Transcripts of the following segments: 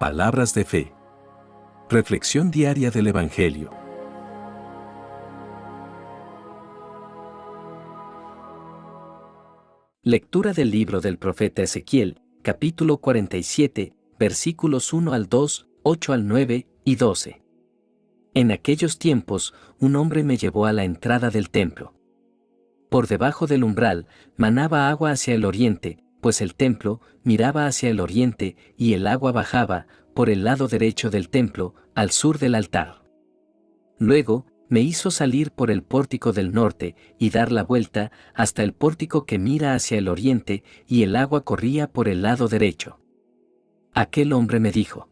Palabras de fe. Reflexión diaria del Evangelio. Lectura del libro del profeta Ezequiel, capítulo 47, versículos 1 al 2, 8 al 9 y 12. En aquellos tiempos, un hombre me llevó a la entrada del templo. Por debajo del umbral, manaba agua hacia el oriente, pues el templo miraba hacia el oriente y el agua bajaba, por el lado derecho del templo, al sur del altar. Luego, me hizo salir por el pórtico del norte y dar la vuelta hasta el pórtico que mira hacia el oriente, y el agua corría por el lado derecho. Aquel hombre me dijo: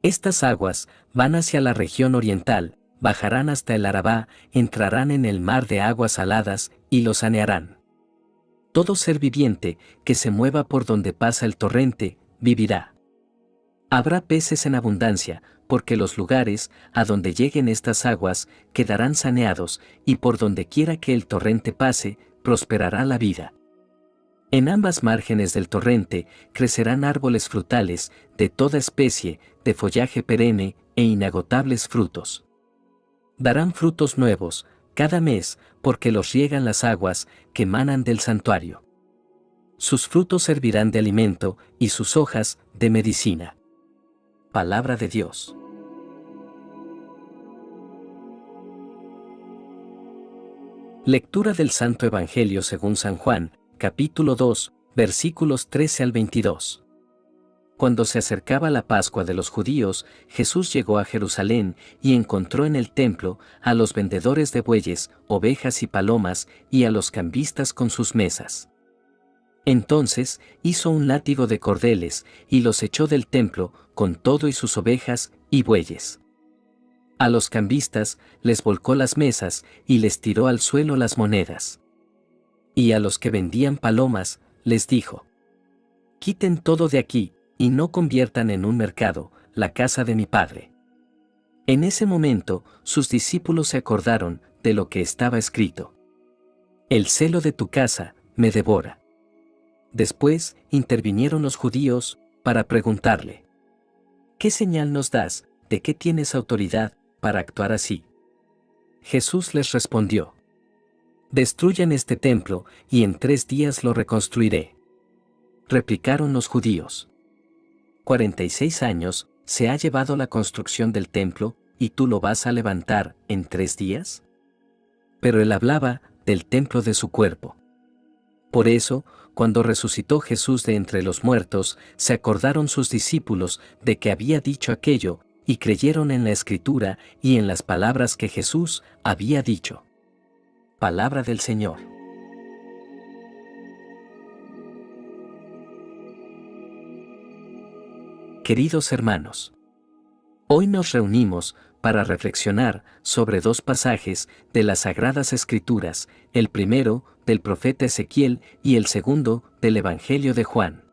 estas aguas van hacia la región oriental, bajarán hasta el Arabá, entrarán en el mar de aguas saladas y lo sanearán. Todo ser viviente que se mueva por donde pasa el torrente, vivirá. Habrá peces en abundancia, porque los lugares a donde lleguen estas aguas quedarán saneados, y por donde quiera que el torrente pase, prosperará la vida. En ambas márgenes del torrente crecerán árboles frutales, de toda especie, de follaje perenne e inagotables frutos. Darán frutos nuevos, cada mes, porque los riegan las aguas que manan del santuario. Sus frutos servirán de alimento, y sus hojas, de medicina. Palabra de Dios. Lectura del Santo Evangelio según San Juan, capítulo 2, versículos 13 al 22. Cuando se acercaba la Pascua de los judíos, Jesús llegó a Jerusalén y encontró en el templo a los vendedores de bueyes, ovejas y palomas, y a los cambistas con sus mesas. Entonces hizo un látigo de cordeles y los echó del templo, con todo y sus ovejas y bueyes. A los cambistas les volcó las mesas y les tiró al suelo las monedas. Y a los que vendían palomas, les dijo: quiten todo de aquí, y no conviertan en un mercado la casa de mi Padre. En ese momento, sus discípulos se acordaron de lo que estaba escrito: el celo de tu casa me devora. Después intervinieron los judíos para preguntarle: ¿qué señal nos das de que tienes autoridad para actuar así? Jesús les respondió: destruyan este templo, y en 3 días lo reconstruiré. Replicaron los judíos: 46 años se ha llevado la construcción del templo, ¿y tú lo vas a levantar en 3 días? Pero él hablaba del templo de su cuerpo. Por eso, cuando resucitó Jesús de entre los muertos, se acordaron sus discípulos de que había dicho aquello, y creyeron en la Escritura y en las palabras que Jesús había dicho. Palabra del Señor. Queridos hermanos, hoy nos reunimos para reflexionar sobre 2 pasajes de las Sagradas Escrituras, el primero del profeta Ezequiel y el segundo del Evangelio de Juan.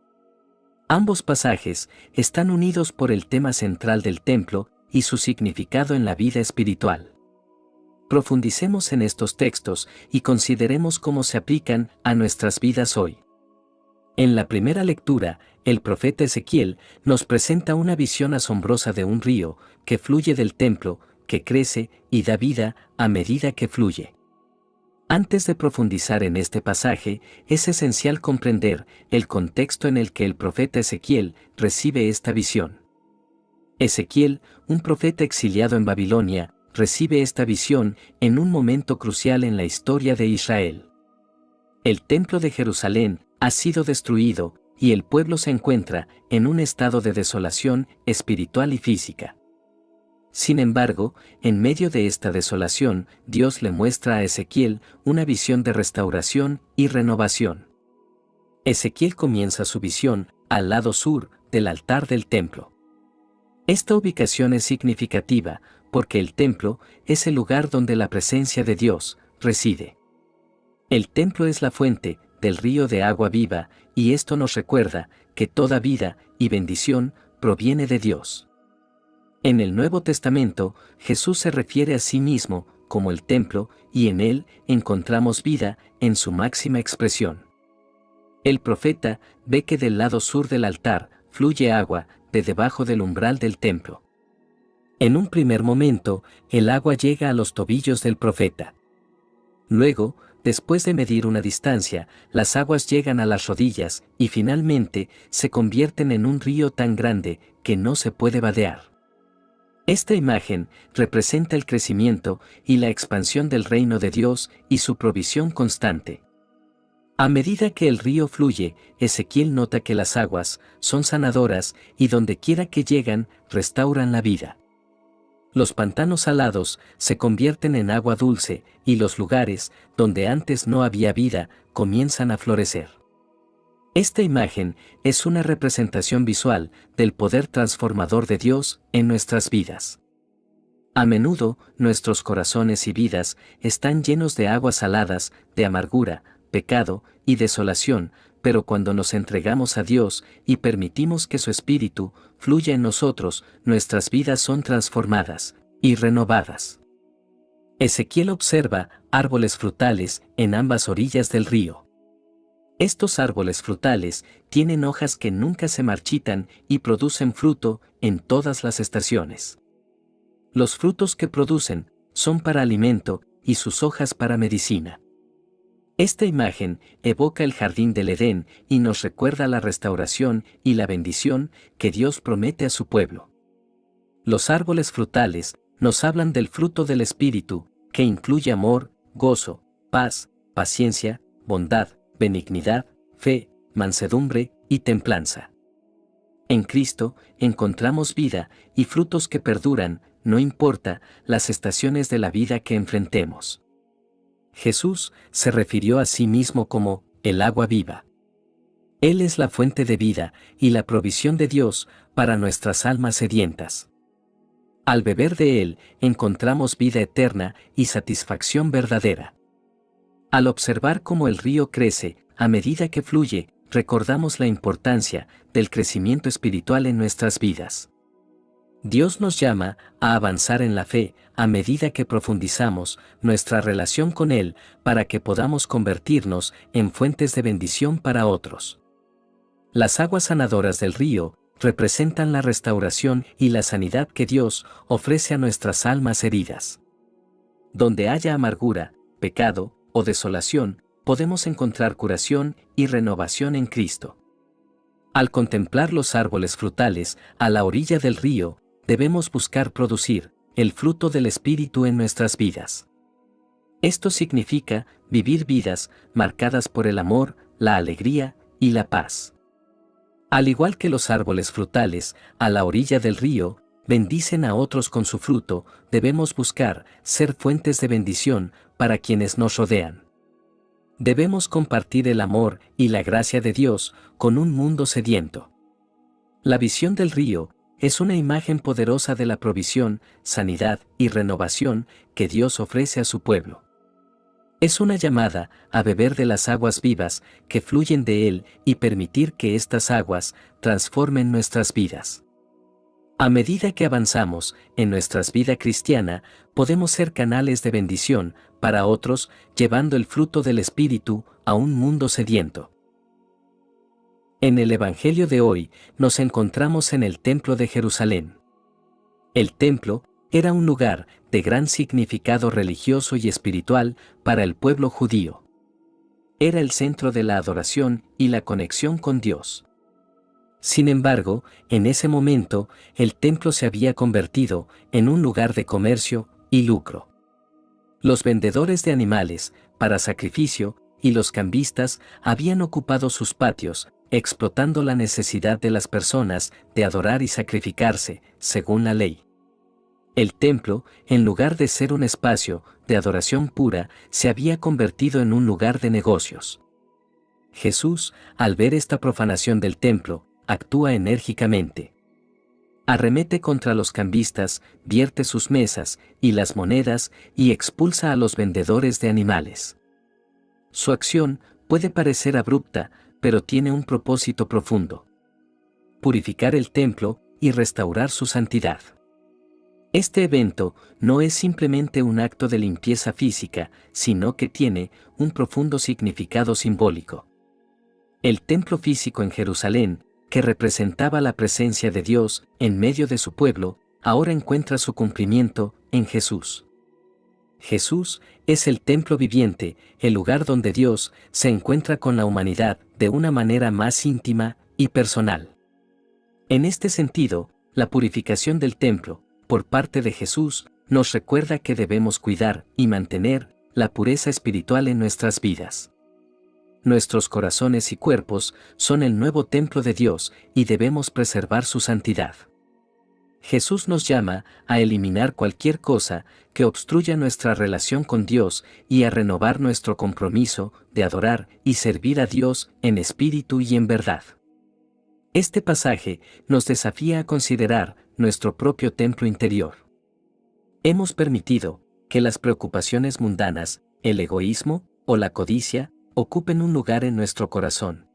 Ambos pasajes están unidos por el tema central del templo y su significado en la vida espiritual. Profundicemos en estos textos y consideremos cómo se aplican a nuestras vidas hoy. En la primera lectura, el profeta Ezequiel nos presenta una visión asombrosa de un río que fluye del templo, que crece y da vida a medida que fluye. Antes de profundizar en este pasaje, es esencial comprender el contexto en el que el profeta Ezequiel recibe esta visión. Ezequiel, un profeta exiliado en Babilonia, recibe esta visión en un momento crucial en la historia de Israel. El templo de Jerusalén ha sido destruido, y el pueblo se encuentra en un estado de desolación espiritual y física. Sin embargo, en medio de esta desolación, Dios le muestra a Ezequiel una visión de restauración y renovación. Ezequiel comienza su visión al lado sur del altar del templo. Esta ubicación es significativa porque el templo es el lugar donde la presencia de Dios reside. El templo es la fuente del río de agua viva, y esto nos recuerda que toda vida y bendición proviene de Dios. En el Nuevo Testamento, Jesús se refiere a sí mismo como el templo, y en él encontramos vida en su máxima expresión. El profeta ve que del lado sur del altar fluye agua de debajo del umbral del templo. En un primer momento, el agua llega a los tobillos del profeta. Luego, después de medir una distancia, las aguas llegan a las rodillas y finalmente se convierten en un río tan grande que no se puede vadear. Esta imagen representa el crecimiento y la expansión del reino de Dios y su provisión constante. A medida que el río fluye, Ezequiel nota que las aguas son sanadoras y donde quiera que llegan, restauran la vida. Los pantanos salados se convierten en agua dulce y los lugares donde antes no había vida comienzan a florecer. Esta imagen es una representación visual del poder transformador de Dios en nuestras vidas. A menudo, nuestros corazones y vidas están llenos de aguas saladas, de amargura, pecado y desolación, pero cuando nos entregamos a Dios y permitimos que su Espíritu fluya en nosotros, nuestras vidas son transformadas y renovadas. Ezequiel observa árboles frutales en ambas orillas del río. Estos árboles frutales tienen hojas que nunca se marchitan y producen fruto en todas las estaciones. Los frutos que producen son para alimento y sus hojas para medicina. Esta imagen evoca el jardín del Edén y nos recuerda la restauración y la bendición que Dios promete a su pueblo. Los árboles frutales nos hablan del fruto del Espíritu, que incluye amor, gozo, paz, paciencia, bondad, benignidad, fe, mansedumbre y templanza. En Cristo encontramos vida y frutos que perduran, no importa las estaciones de la vida que enfrentemos. Jesús se refirió a sí mismo como el agua viva. Él es la fuente de vida y la provisión de Dios para nuestras almas sedientas. Al beber de Él encontramos vida eterna y satisfacción verdadera. Al observar cómo el río crece, a medida que fluye, recordamos la importancia del crecimiento espiritual en nuestras vidas. Dios nos llama a avanzar en la fe a medida que profundizamos nuestra relación con Él para que podamos convertirnos en fuentes de bendición para otros. Las aguas sanadoras del río representan la restauración y la sanidad que Dios ofrece a nuestras almas heridas. Donde haya amargura, pecado o desolación, podemos encontrar curación y renovación en Cristo. Al contemplar los árboles frutales a la orilla del río, debemos buscar producir el fruto del Espíritu en nuestras vidas. Esto significa vivir vidas marcadas por el amor, la alegría y la paz. Al igual que los árboles frutales a la orilla del río bendicen a otros con su fruto, debemos buscar ser fuentes de bendición para quienes nos rodean. Debemos compartir el amor y la gracia de Dios con un mundo sediento. La visión del río es una imagen poderosa de la provisión, sanidad y renovación que Dios ofrece a su pueblo. Es una llamada a beber de las aguas vivas que fluyen de Él y permitir que estas aguas transformen nuestras vidas. A medida que avanzamos en nuestra vida cristiana, podemos ser canales de bendición para otros, llevando el fruto del Espíritu a un mundo sediento. En el Evangelio de hoy, nos encontramos en el Templo de Jerusalén. El templo era un lugar de gran significado religioso y espiritual para el pueblo judío. Era el centro de la adoración y la conexión con Dios. Sin embargo, en ese momento, el templo se había convertido en un lugar de comercio y lucro. Los vendedores de animales para sacrificio y los cambistas habían ocupado sus patios, explotando la necesidad de las personas de adorar y sacrificarse, según la ley. El templo, en lugar de ser un espacio de adoración pura, se había convertido en un lugar de negocios. Jesús, al ver esta profanación del templo, actúa enérgicamente. Arremete contra los cambistas, vierte sus mesas y las monedas y expulsa a los vendedores de animales. Su acción puede parecer abrupta, pero tiene un propósito profundo: purificar el templo y restaurar su santidad. Este evento no es simplemente un acto de limpieza física, sino que tiene un profundo significado simbólico. El templo físico en Jerusalén que representaba la presencia de Dios en medio de su pueblo, ahora encuentra su cumplimiento en Jesús. Jesús es el templo viviente, el lugar donde Dios se encuentra con la humanidad de una manera más íntima y personal. En este sentido, la purificación del templo, por parte de Jesús, nos recuerda que debemos cuidar y mantener la pureza espiritual en nuestras vidas. Nuestros corazones y cuerpos son el nuevo templo de Dios y debemos preservar su santidad. Jesús nos llama a eliminar cualquier cosa que obstruya nuestra relación con Dios y a renovar nuestro compromiso de adorar y servir a Dios en espíritu y en verdad. Este pasaje nos desafía a considerar nuestro propio templo interior. Hemos permitido que las preocupaciones mundanas, el egoísmo o la codicia ocupen un lugar en nuestro corazón.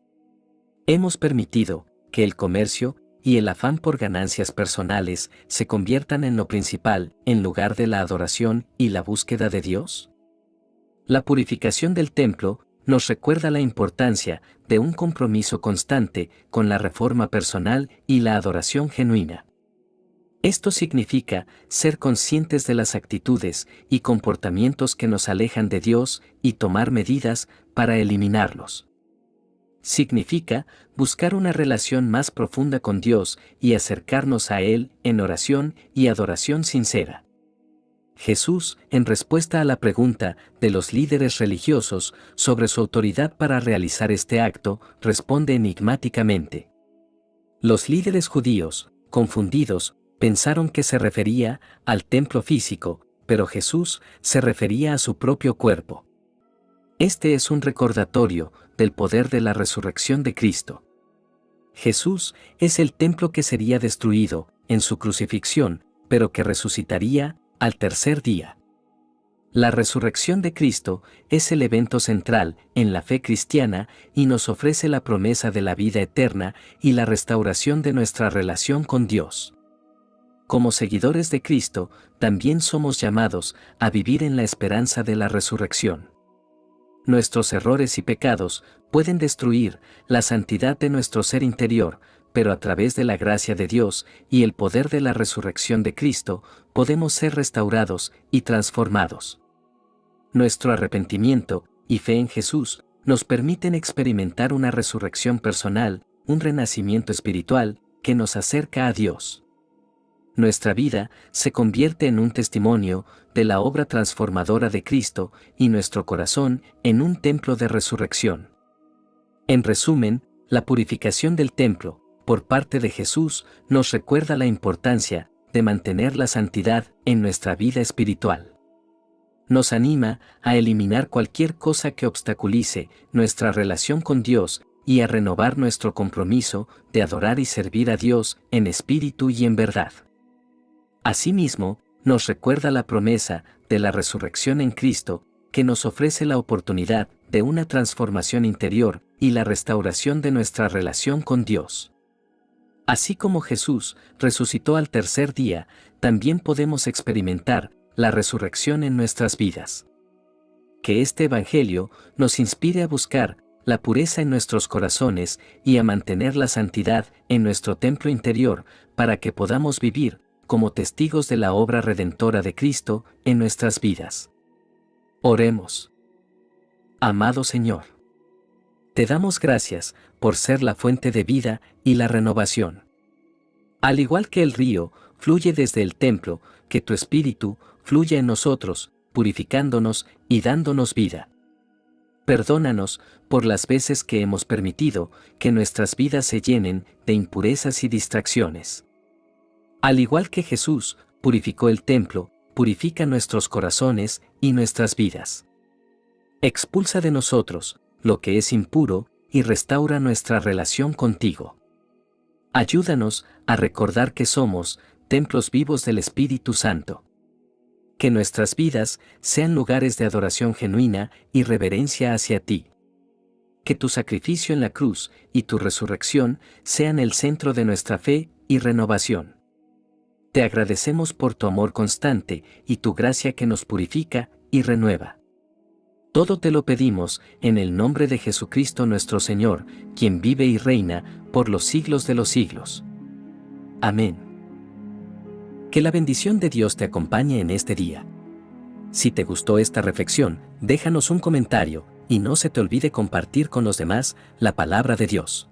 Hemos permitido que el comercio y el afán por ganancias personales se conviertan en lo principal en lugar de la adoración y la búsqueda de Dios. La purificación del templo nos recuerda la importancia de un compromiso constante con la reforma personal y la adoración genuina. Esto significa ser conscientes de las actitudes y comportamientos que nos alejan de Dios y tomar medidas para eliminarlos. Significa buscar una relación más profunda con Dios y acercarnos a Él en oración y adoración sincera. Jesús, en respuesta a la pregunta de los líderes religiosos sobre su autoridad para realizar este acto, responde enigmáticamente. Los líderes judíos, confundidos, pensaron que se refería al templo físico, pero Jesús se refería a su propio cuerpo. Este es un recordatorio del poder de la resurrección de Cristo. Jesús es el templo que sería destruido en su crucifixión, pero que resucitaría al tercer día. La resurrección de Cristo es el evento central en la fe cristiana y nos ofrece la promesa de la vida eterna y la restauración de nuestra relación con Dios. Como seguidores de Cristo, también somos llamados a vivir en la esperanza de la resurrección. Nuestros errores y pecados pueden destruir la santidad de nuestro ser interior, pero a través de la gracia de Dios y el poder de la resurrección de Cristo, podemos ser restaurados y transformados. Nuestro arrepentimiento y fe en Jesús nos permiten experimentar una resurrección personal, un renacimiento espiritual que nos acerca a Dios. Nuestra vida se convierte en un testimonio de la obra transformadora de Cristo y nuestro corazón en un templo de resurrección. En resumen, la purificación del templo, por parte de Jesús, nos recuerda la importancia de mantener la santidad en nuestra vida espiritual. Nos anima a eliminar cualquier cosa que obstaculice nuestra relación con Dios y a renovar nuestro compromiso de adorar y servir a Dios en espíritu y en verdad. Asimismo, nos recuerda la promesa de la resurrección en Cristo, que nos ofrece la oportunidad de una transformación interior y la restauración de nuestra relación con Dios. Así como Jesús resucitó al tercer día, también podemos experimentar la resurrección en nuestras vidas. Que este Evangelio nos inspire a buscar la pureza en nuestros corazones y a mantener la santidad en nuestro templo interior para que podamos vivir como testigos de la obra redentora de Cristo en nuestras vidas. Oremos. Amado Señor, te damos gracias por ser la fuente de vida y la renovación. Al igual que el río fluye desde el templo, que tu Espíritu fluya en nosotros, purificándonos y dándonos vida. Perdónanos por las veces que hemos permitido que nuestras vidas se llenen de impurezas y distracciones. Al igual que Jesús purificó el templo, purifica nuestros corazones y nuestras vidas. Expulsa de nosotros lo que es impuro y restaura nuestra relación contigo. Ayúdanos a recordar que somos templos vivos del Espíritu Santo. Que nuestras vidas sean lugares de adoración genuina y reverencia hacia ti. Que tu sacrificio en la cruz y tu resurrección sean el centro de nuestra fe y renovación. Te agradecemos por tu amor constante y tu gracia que nos purifica y renueva. Todo te lo pedimos en el nombre de Jesucristo nuestro Señor, quien vive y reina por los siglos de los siglos. Amén. Que la bendición de Dios te acompañe en este día. Si te gustó esta reflexión, déjanos un comentario, y no se te olvide compartir con los demás la palabra de Dios.